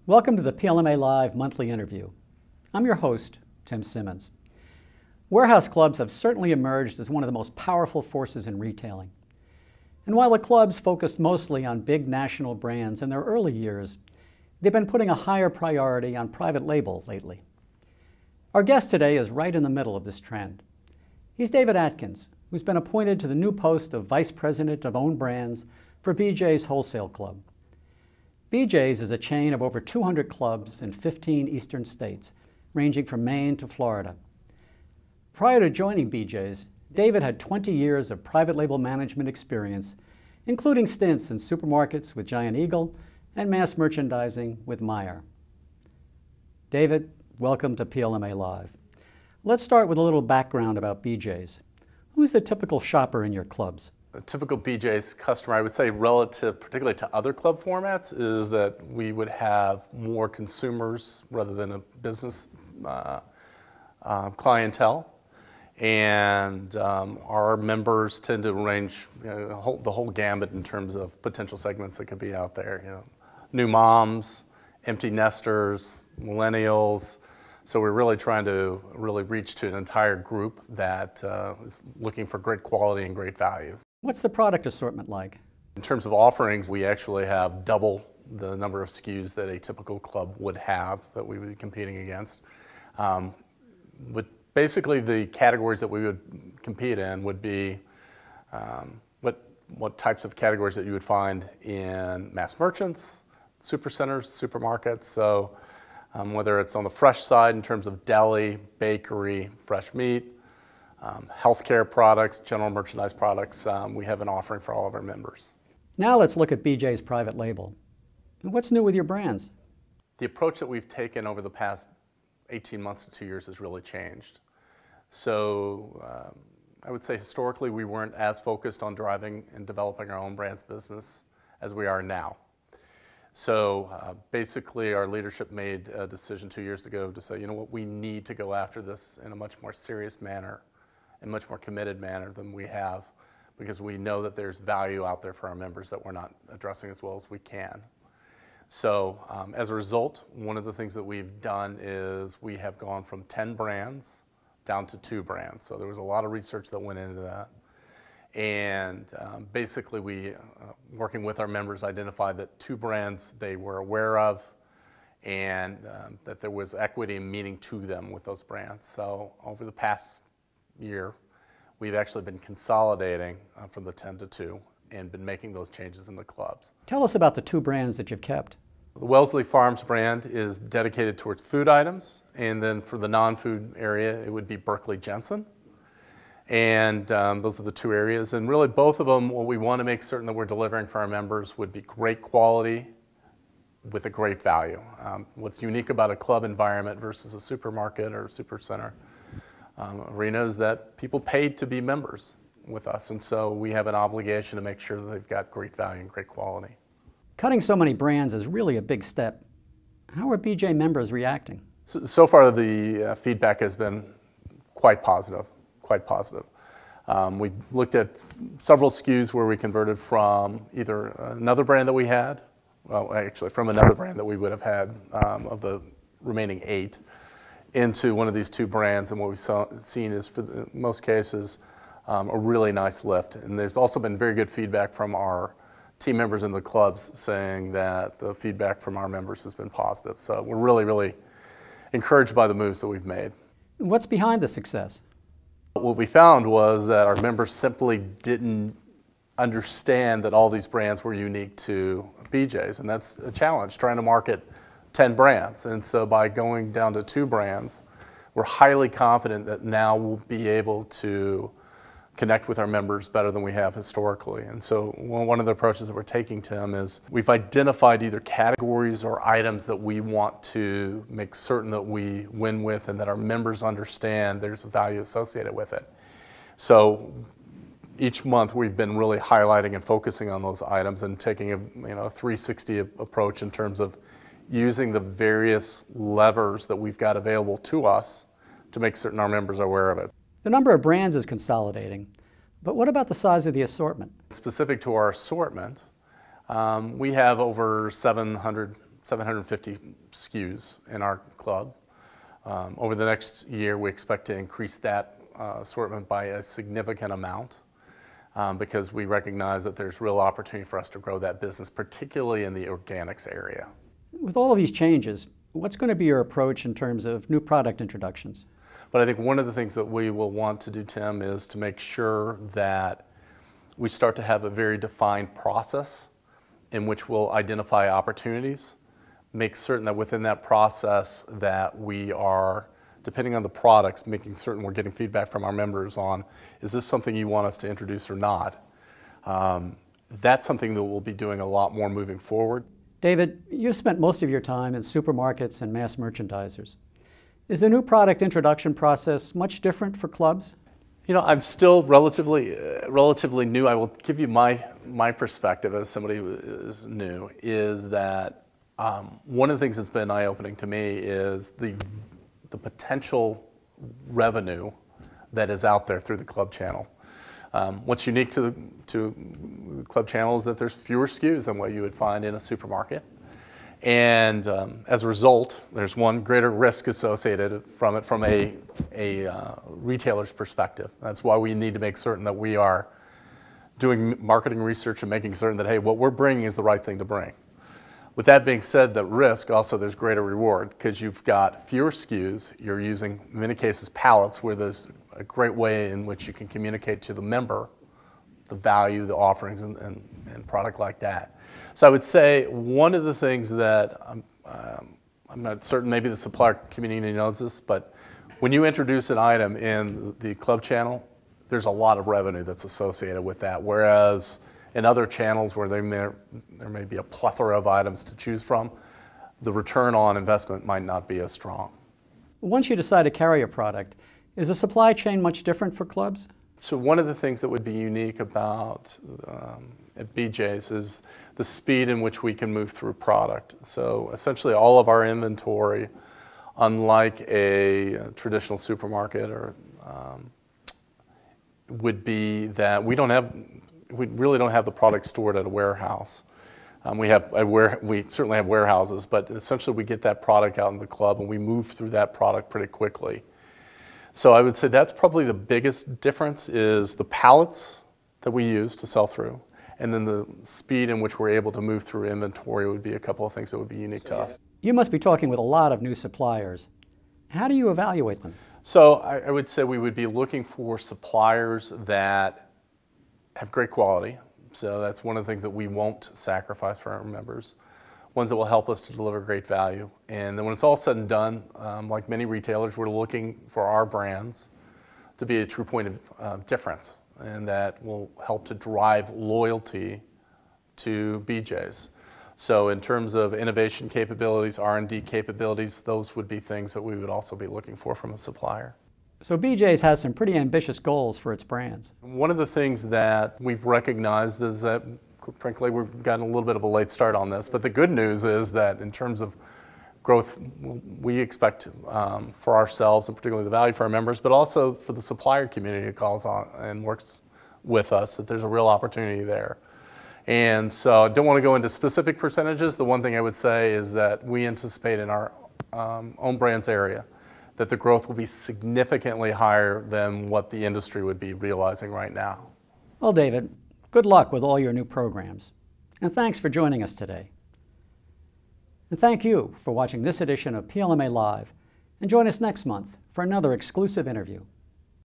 Welcome to the PLMA Live monthly interview. I'm your host, Tim Simmons. Warehouse clubs have certainly emerged as one of the most powerful forces in retailing. And while the clubs focused mostly on big national brands in their early years, they've been putting a higher priority on private label lately. Our guest today is right in the middle of this trend. He's David Atkins, who's been appointed to the new post of Vice President of Owned Brands for BJ's Wholesale Club. BJ's is a chain of over 200 clubs in 15 eastern states, ranging from Maine to Florida. Prior to joining BJ's, David had 20 years of private label management experience, including stints in supermarkets with Giant Eagle and mass merchandising with Meijer. David, welcome to PLMA Live. Let's start with a little background about BJ's. Who's the typical shopper in your clubs? A typical BJ's customer, I would say relative particularly to other club formats, is that we would have more consumers rather than a business clientele. And our members tend to range the whole gambit in terms of potential segments that could be out there. New moms, empty nesters, millennials. So we're really trying to reach to an entire group that is looking for great quality and great value. What's the product assortment like? In terms of offerings, we actually have double the number of SKUs that a typical club would have that we would be competing against. But basically the categories that we would compete in would be what types of categories that you would find in mass merchants, supercenters, supermarkets. So whether it's on the fresh side in terms of deli, bakery, fresh meat, healthcare products, general merchandise products, we have an offering for all of our members. Now let's look at BJ's private label. What's new with your brands? The approach that we've taken over the past 18 months to 2 years has really changed. So I would say historically we weren't as focused on driving and developing our own brands business as we are now. So basically our leadership made a decision 2 years ago to say, you know what, we need to go after this in a much more serious manner, in a much more committed manner than we have, because we know that there's value out there for our members that we're not addressing as well as we can. So as a result, one of the things that we've done is we have gone from 10 brands down to 2 brands. So there was a lot of research that went into that. And basically we, working with our members, identified that 2 brands they were aware of and that there was equity and meaning to them with those brands. So over the past year, we've actually been consolidating from the 10 to 2 and been making those changes in the clubs. Tell us about the 2 brands that you've kept. The Wellesley Farms brand is dedicated towards food items, and then for the non-food area, it would be Berkeley Jensen. And those are the 2 areas. And really both of them, what we want to make certain that we're delivering for our members would be great quality with a great value. What's unique about a club environment versus a supermarket or supercenter arena is that people paid to be members with us. And so we have an obligation to make sure that they've got great value and great quality. Cutting so many brands is really a big step. How are BJ members reacting? So far the feedback has been quite positive. We looked at several SKUs where we converted from either another brand that we had, well actually from another brand that we would have had of the remaining 8, into one of these 2 brands, and what we've seen is for the most cases a really nice lift. And there's also been very good feedback from our team members in the clubs saying that the feedback from our members has been positive. So we're really encouraged by the moves that we've made. What's behind the success? What we found was that our members simply didn't understand that all these brands were unique to BJ's, and that's a challenge, trying to market 10 brands. And so by going down to 2 brands, we're highly confident that now we'll be able to connect with our members better than we have historically. And so one of the approaches that we're taking to them is we've identified either categories or items that we want to make certain that we win with and that our members understand there's a value associated with it. So each month we've been really highlighting and focusing on those items and taking a 360 approach in terms of using the various levers that we've got available to us to make certain our members are aware of it. The number of brands is consolidating, but what about the size of the assortment? Specific to our assortment, we have over 700 750 SKUs in our club. Over the next year, we expect to increase that assortment by a significant amount because we recognize that there's real opportunity for us to grow that business, particularly in the organics area. With all of these changes, what's going to be your approach in terms of new product introductions? But I think one of the things that we will want to do, Tim, is to make sure that we start to have a very defined process in which we'll identify opportunities, make certain that within that process that we are, depending on the products, making certain we're getting feedback from our members on, is this something you want us to introduce or not? That's something that we'll be doing a lot more moving forward. David, you've spent most of your time in supermarkets and mass merchandisers. Is the new product introduction process much different for clubs? You know, I'm still relatively new. I will give you my perspective as somebody who is new, is that one of the things that's been eye-opening to me is the potential revenue that is out there through the club channel. What's unique to the club channel is that there's fewer SKUs than what you would find in a supermarket. And as a result, there's one greater risk associated from it from a retailer's perspective. That's why we need to make certain that we are doing marketing research and making certain that, hey, what we're bringing is the right thing to bring. With that being said, the risk also, there's greater reward because you've got fewer SKUs. You're using, in many cases, pallets where there's a great way in which you can communicate to the member the value, the offerings, and product like that. So I would say one of the things that I'm not certain, maybe the supplier community knows this, but when you introduce an item in the club channel, there's a lot of revenue that's associated with that. Whereas in other channels where there may be a plethora of items to choose from, the return on investment might not be as strong. Once you decide to carry a product, is the supply chain much different for clubs? So one of the things that would be unique about at BJ's is the speed in which we can move through product. So essentially all of our inventory, unlike a traditional supermarket, or would be that we really don't have the product stored at a warehouse. We certainly have warehouses, but essentially we get that product out in the club and we move through that product pretty quickly. So I would say that's probably the biggest difference, is the pallets that we use to sell through, and then the speed in which we're able to move through inventory would be a couple of things that would be unique to us. You must be talking with a lot of new suppliers. How do you evaluate them? So I would say we would be looking for suppliers that have great quality. So that's one of the things that we won't sacrifice for our members. Ones that will help us to deliver great value. And then when it's all said and done, like many retailers, we're looking for our brands to be a true point of difference, and that will help to drive loyalty to BJ's. So in terms of innovation capabilities, R&D capabilities, those would be things that we would also be looking for from a supplier. So BJ's has some pretty ambitious goals for its brands. One of the things that we've recognized is that, frankly, we've gotten a little bit of a late start on this, but the good news is that in terms of growth, we expect for ourselves, and particularly the value for our members, but also for the supplier community who calls on and works with us, that there's a real opportunity there. And so I don't want to go into specific percentages. The one thing I would say is that we anticipate in our own brands area that the growth will be significantly higher than what the industry would be realizing right now. Well, David, good luck with all your new programs. And thanks for joining us today. And thank you for watching this edition of PLMA Live. And join us next month for another exclusive interview.